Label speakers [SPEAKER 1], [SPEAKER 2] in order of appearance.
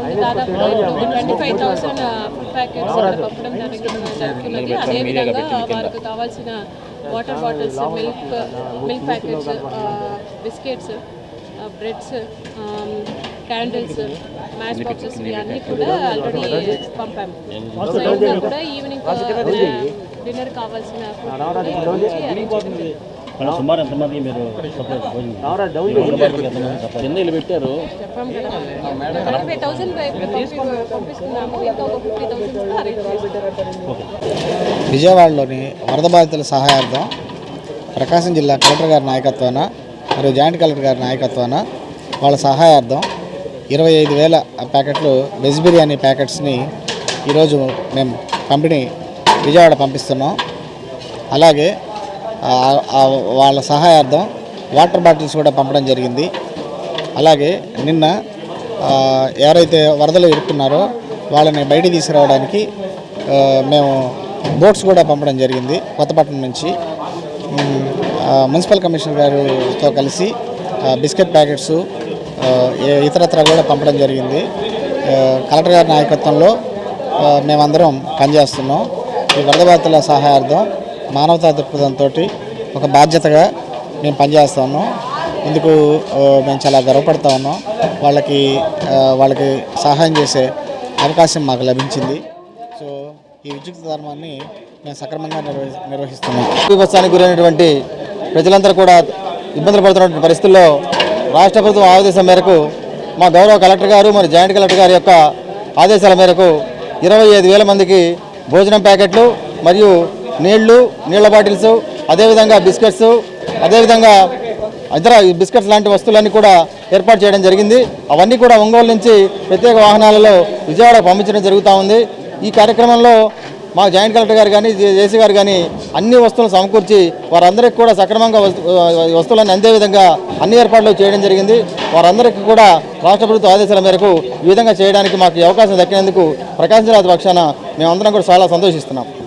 [SPEAKER 1] Around దాదాపు 25,000 food packets పంపడం జరుగుతున్నది. అదేవిధంగా వారికి కావాల్సిన water bottles, milk packets, biscuits, breads, candles, match boxes ఇవన్నీ కూడా ఆల్రెడీ పంపాము. సో ఇంకా కూడా ఈవినింగ్ డిన్నర్ కావాల్సిన
[SPEAKER 2] సుమారు ఎంతమంది మీరు ఎన్ని పెట్టారు?
[SPEAKER 1] చెప్పాము కదా, 25,000 పంపిస్తున్నాము. ఇంకా ఒక 50,000 అరేంజ్ చేస్తాము.
[SPEAKER 3] విజయవాడలోని వరద బాధితుల సహాయార్థం ప్రకాశం జిల్లా కలెక్టర్ గారి నాయకత్వాన మరియు జాయింట్ కలెక్టర్ గారి నాయకత్వాన వాళ్ళ సహాయార్థం 25,000 ప్యాకెట్లు వెజ్ బిర్యానీ ప్యాకెట్స్ని ఈరోజు మేము విజయవాడ పంపిస్తున్నాం. అలాగే వాళ్ళ సహాయార్థం వాటర్ బాటిల్స్ కూడా పంపడం జరిగింది. అలాగే నిన్న ఎవరైతే వరదలు ఇరుక్కున్నారో వాళ్ళని బయటికి తీసుకురావడానికి మేము బోట్స్ కూడా పంపడం జరిగింది. కొత్తపట్నం నుంచి మున్సిపల్ కమిషనర్ గారితో కలిసి బిస్కెట్ ప్యాకెట్స్ ఇతరత్ర కూడా పంపడం జరిగింది. కలెక్టర్ గారి నాయకత్వంలో మేమందరం పనిచేస్తున్నాం. ఈ వరద బాధితుల సహాయార్థం మానవతా దృక్పథంతో ఒక బాధ్యతగా మేము పనిచేస్తూ ఉన్నాం. ఇందుకు మేము చాలా గర్వపడుతూ ఉన్నాం. వాళ్ళకి సహాయం చేసే అవకాశం మాకు లభించింది. సో ఈ విద్యుత్ ధర్మాన్ని మేము సక్రమంగా నిర్వహిస్తున్నాం.
[SPEAKER 4] విపత్సానికి గురైనటువంటి ప్రజలందరూ కూడా ఇబ్బందులు పడుతున్నటువంటి పరిస్థితుల్లో రాష్ట్ర ప్రభుత్వం ఆదేశం మేరకు మా గౌరవ కలెక్టర్ గారు మరియు జాయింట్ కలెక్టర్ గారి యొక్క ఆదేశాల మేరకు 25,000 మందికి భోజనం ప్యాకెట్లు మరియు నీళ్ల బాటిల్స్, అదేవిధంగా బిస్కెట్స్, అదేవిధంగా ఇతర బిస్కెట్స్ లాంటి వస్తువులన్నీ కూడా ఏర్పాటు చేయడం జరిగింది. అవన్నీ కూడా ఒంగోలు నుంచి ప్రత్యేక వాహనాలలో విజయవాడకు పంపించడం జరుగుతూ ఉంది. ఈ కార్యక్రమంలో మా జాయింట్ కలెక్టర్ గారు కానీ జేసీ గారు కానీ అన్ని వస్తువులను సమకూర్చి వారందరికీ కూడా సక్రమంగా వస్తువులను అందే విధంగా అన్ని ఏర్పాట్లు చేయడం జరిగింది. వారందరికీ కూడా రాష్ట్ర ప్రభుత్వ ఆదేశాల మేరకు ఈ విధంగా చేయడానికి మాకు అవకాశం దక్కినందుకు ప్రకాశం జిల్లా పక్షాన మేమందరం కూడా చాలా సంతోషిస్తున్నాం.